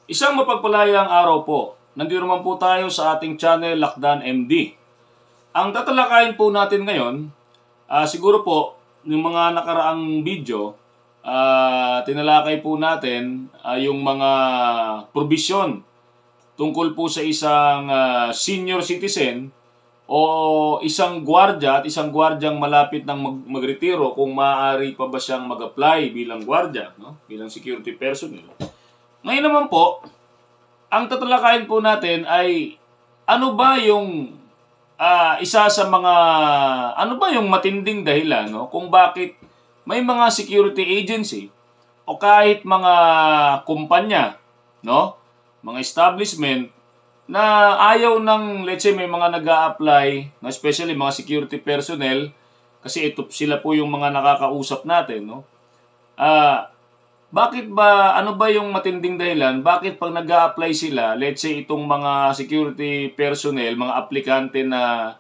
Isang mapagpalayang araw po. Nandito naman po tayo sa ating channel Lakdan MD. Ang tatalakayin po natin ngayon, siguro po, yung mga nakaraang video, tinalakay po natin yung mga probisyon tungkol po sa isang senior citizen o isang gwardya at isang gwardyang malapit ng magretiro kung maaari pa ba siyang mag-apply bilang gwardya, no? Bilang security personnel. Ngayon naman po, ang tatalakayin po natin ay ano ba yung isa sa mga yung matinding dahilan, no, kung bakit may mga security agency o kahit mga kumpanya, no, mga establishment na ayaw ng, let's say, may mga nag-a-apply, no, especially mga security personnel, kasi ito sila po yung mga nakakausap natin, no. Bakit ba, ano ba yung matinding dahilan? Bakit pag nag-a-apply sila, let's say itong mga security personnel, mga aplikante na,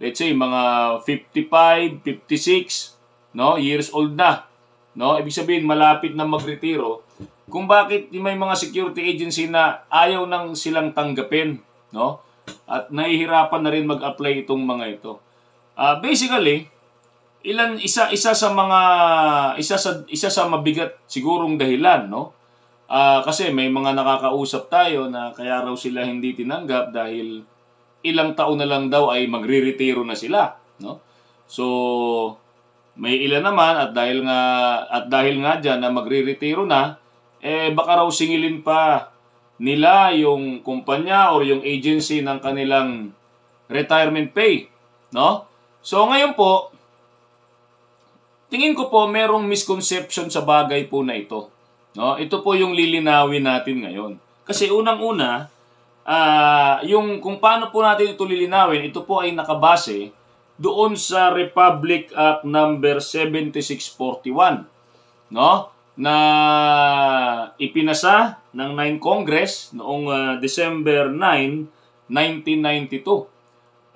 let's say, mga 55, 56, no, years old na, no, ibig sabihin malapit na magretiro, kung bakit may mga security agency na ayaw nang silang tanggapin, no, at nahihirapan na rin mag-apply itong mga ito. Basically, isa sa mabigat sigurong dahilan, no? Kasi may mga nakakausap tayo na kaya raw sila hindi tinanggap dahil ilang taon na lang daw ay magre-retiro na sila, no? So may ilan naman at dahil nga diyan na magre-retiro na, baka raw singilin pa nila yung kumpanya or yung agency ng kanilang retirement pay, no? So ngayon po, tingin ko po merong misconception sa bagay po na ito, no? Ito po yung lilinawin natin ngayon. Kasi unang-una, yung kung paano po natin ito lilinawin, ito po ay nakabase doon sa Republic Act number 7641, no? Na ipinasa ng 9 Congress noong December 9, 1992.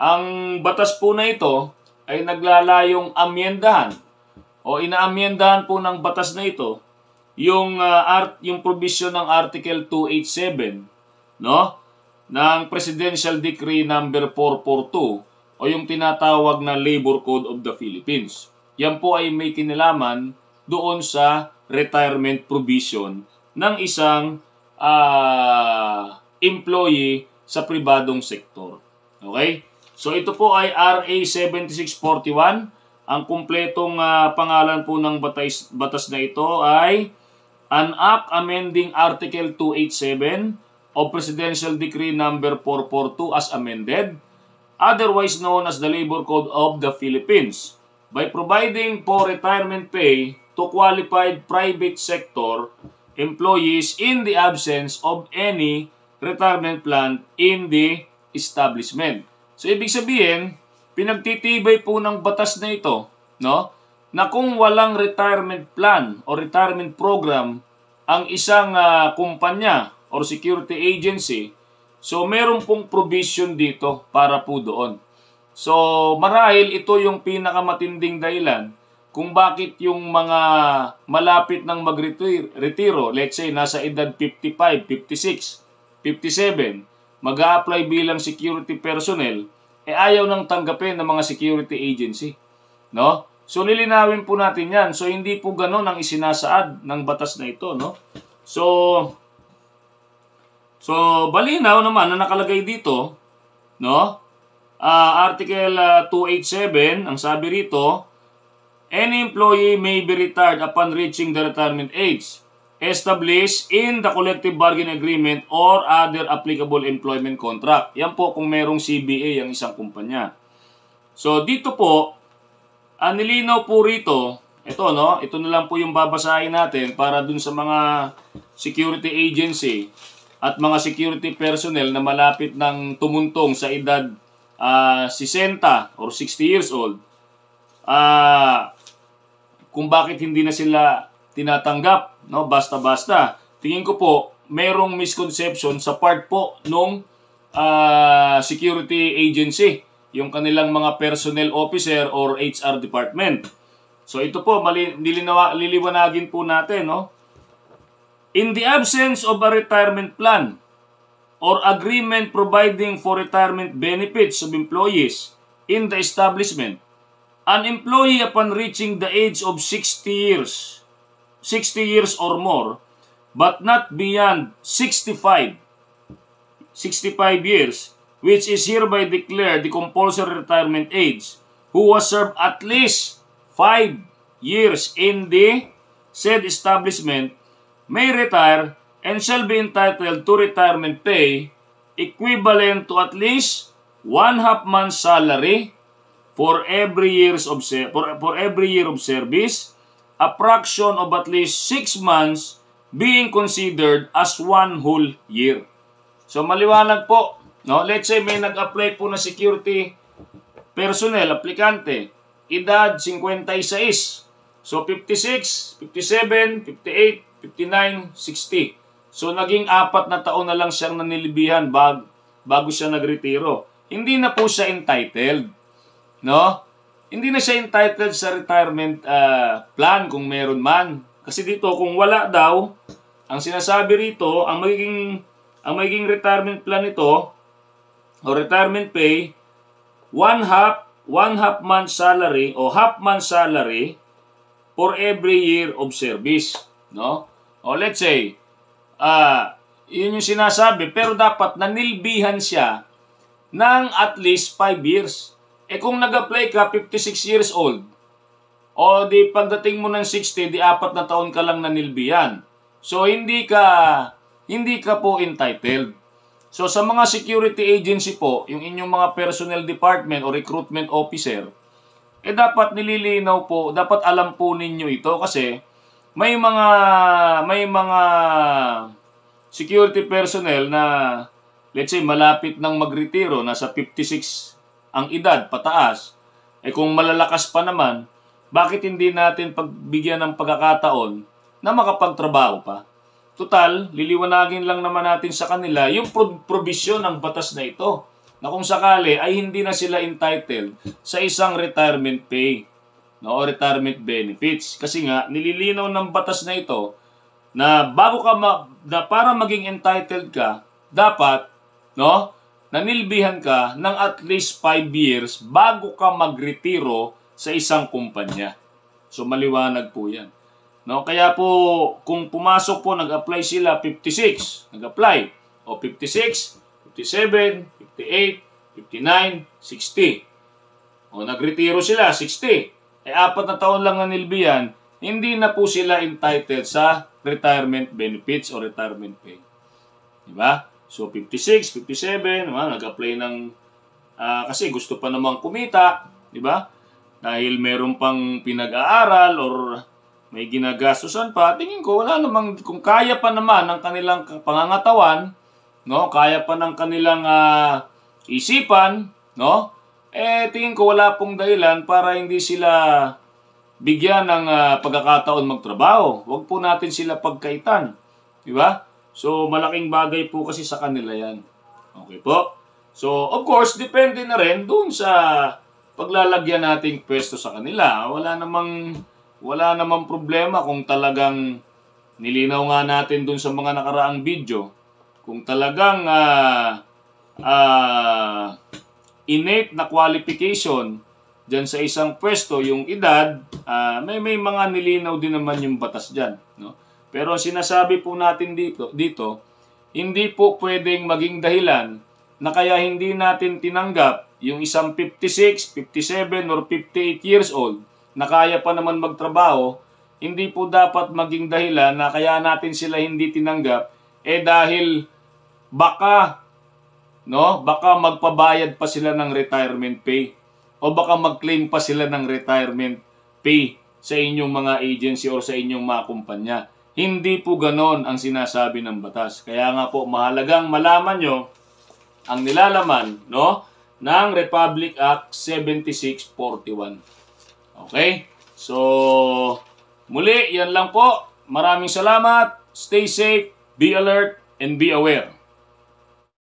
Ang batas po na ito ay naglalayong amyendahan o inaamyendahan po ng batas na ito yung provision ng Article 287, no, ng Presidential Decree number 442 o yung tinatawag na Labor Code of the Philippines. Yan po ay may kinalaman doon sa retirement provision ng isang employee sa pribadong sektor. Okay? So ito po ay RA 7641. Ang kumpletong pangalan po ng batas na ito ay An Act Amending Article 287 of Presidential Decree number 442 as amended, otherwise known as the Labor Code of the Philippines, by providing for retirement pay to qualified private sector employees in the absence of any retirement plan in the establishment. So ibig sabihin, pinagtitibay po ng batas na ito, no, na kung walang retirement plan o retirement program ang isang kumpanya or security agency, so meron pong provision dito para po doon. So marahil ito yung pinakamatinding dahilan kung bakit yung mga malapit ng magretiro, let's say nasa edad 55, 56, 57, mag-a-apply bilang security personnel, ayaw nang tanggapin ng mga security agency, no? So lilinawin po natin 'yan. So hindi po ganoon ang isinasaad ng batas na ito, no? So balinaw naman na nakalagay dito, no? Article 287, ang sabi rito, any employee may be retired upon reaching the retirement age established in the collective bargaining agreement or other applicable employment contract. Yan po kung merong CBA ang isang kumpanya. So dito po, nilinaw po rito, ito, no, ito na lang po yung babasahin natin para dun sa mga security agency at mga security personnel na malapit ng tumuntong sa edad 60 or 60 years old. Kung bakit hindi na sila tinatanggap, no, basta-basta. Tingin ko po merong misconception sa part po nung security agency, yung kanilang mga personnel officer or HR department. So ito po liliwanagin po natin, no. In the absence of a retirement plan or agreement providing for retirement benefits of employees in the establishment, an employee upon reaching the age of 60 years or more, but not beyond 65 years, which is hereby declared the compulsory retirement age, who has served at least 5 years in the said establishment, may retire and shall be entitled to retirement pay equivalent to at least 1/2 month's salary for every year of service, a fraction of at least 6 months being considered as 1 whole year. So maliwanag po, no? Let's say may nag-apply po na security personnel, aplikante, edad 56. So 56, 57, 58, 59, 60. So naging 4 na taon na lang siyang nanilibihan bago siya nagretiro. Hindi na po siya entitled, no? Hindi na siya entitled sa retirement plan kung meron man. Kasi dito kung wala daw, ang sinasabi rito, ang magiging retirement plan nito o retirement pay, one half month salary o half month salary for every year of service, no? O let's say, yun yung sinasabi, pero dapat nanilbihan siya ng at least 5 years. Eh kung nag-apply ka 56 years old, o di pagdating mo ng 60, di 4 na taon ka lang nanilbihan. So hindi ka po entitled. So sa mga security agency po, yung inyong mga personnel department o recruitment officer, eh dapat nililinaw po, dapat alam po ninyo ito kasi may mga security personnel na let's say malapit nang magretiro, nasa 56 ang edad pataas, eh kung malalakas pa naman, bakit hindi natin pagbigyan ng pagkakataon na makapagtrabaho pa? Total, liliwanagin lang naman natin sa kanila yung provision ng batas na ito na kung sakali ay hindi na sila entitled sa isang retirement pay, no, o retirement benefits. Kasi nga, nililinaw ng batas na ito na bago ka na para maging entitled ka, dapat, no, nanilbihan ka ng at least 5 years bago ka magretiro sa isang kumpanya. So maliwanag po 'yan. No, kaya po kung pumasok po nag-apply sila 56, nag-apply o 56, 57, 58, 59, 60. O nagretiro sila 60. Eh 4 na taon lang nanilbihan, hindi na po sila entitled sa retirement benefits o retirement pay. Di ba? So 56, 57, nag-apply ng kasi gusto pa namang kumita, di ba? Dahil meron pang pinag-aaral or may ginagastusan pa, tingin ko wala namang, kung kaya pa naman ng kanilang pangangatawan, no, kaya pa ng kanilang isipan, no, eh tingin ko wala pong dahilan para hindi sila bigyan ng pagkakataon magtrabaho. Huwag po natin sila pagkaitan, di ba? So malaking bagay po kasi sa kanila yan. Okay po? So of course, depende na rin doon sa paglalagyan nating pwesto sa kanila. Wala namang problema kung talagang nilinaw nga natin dun sa mga nakaraang video. Kung talagang innate na qualification dyan sa isang pwesto, yung edad, may mga nilinaw din naman yung batas dyan. No? Pero sinasabi po natin dito, hindi po pwedeng maging dahilan na kaya hindi natin tinanggap yung isang 56, 57, or 58 years old na kaya pa naman magtrabaho, hindi po dapat maging dahilan na kaya natin sila hindi tinanggap dahil baka magpabayad pa sila ng retirement pay o baka mag-claim pa sila ng retirement pay sa inyong mga agency o sa inyong mga kumpanya. Hindi po ganon ang sinasabi ng batas. Kaya nga po mahalagang malaman nyo ang nilalaman, no, ng Republic Act 7641. Okay? So, muli, yan lang po. Maraming salamat. Stay safe, be alert, and be aware.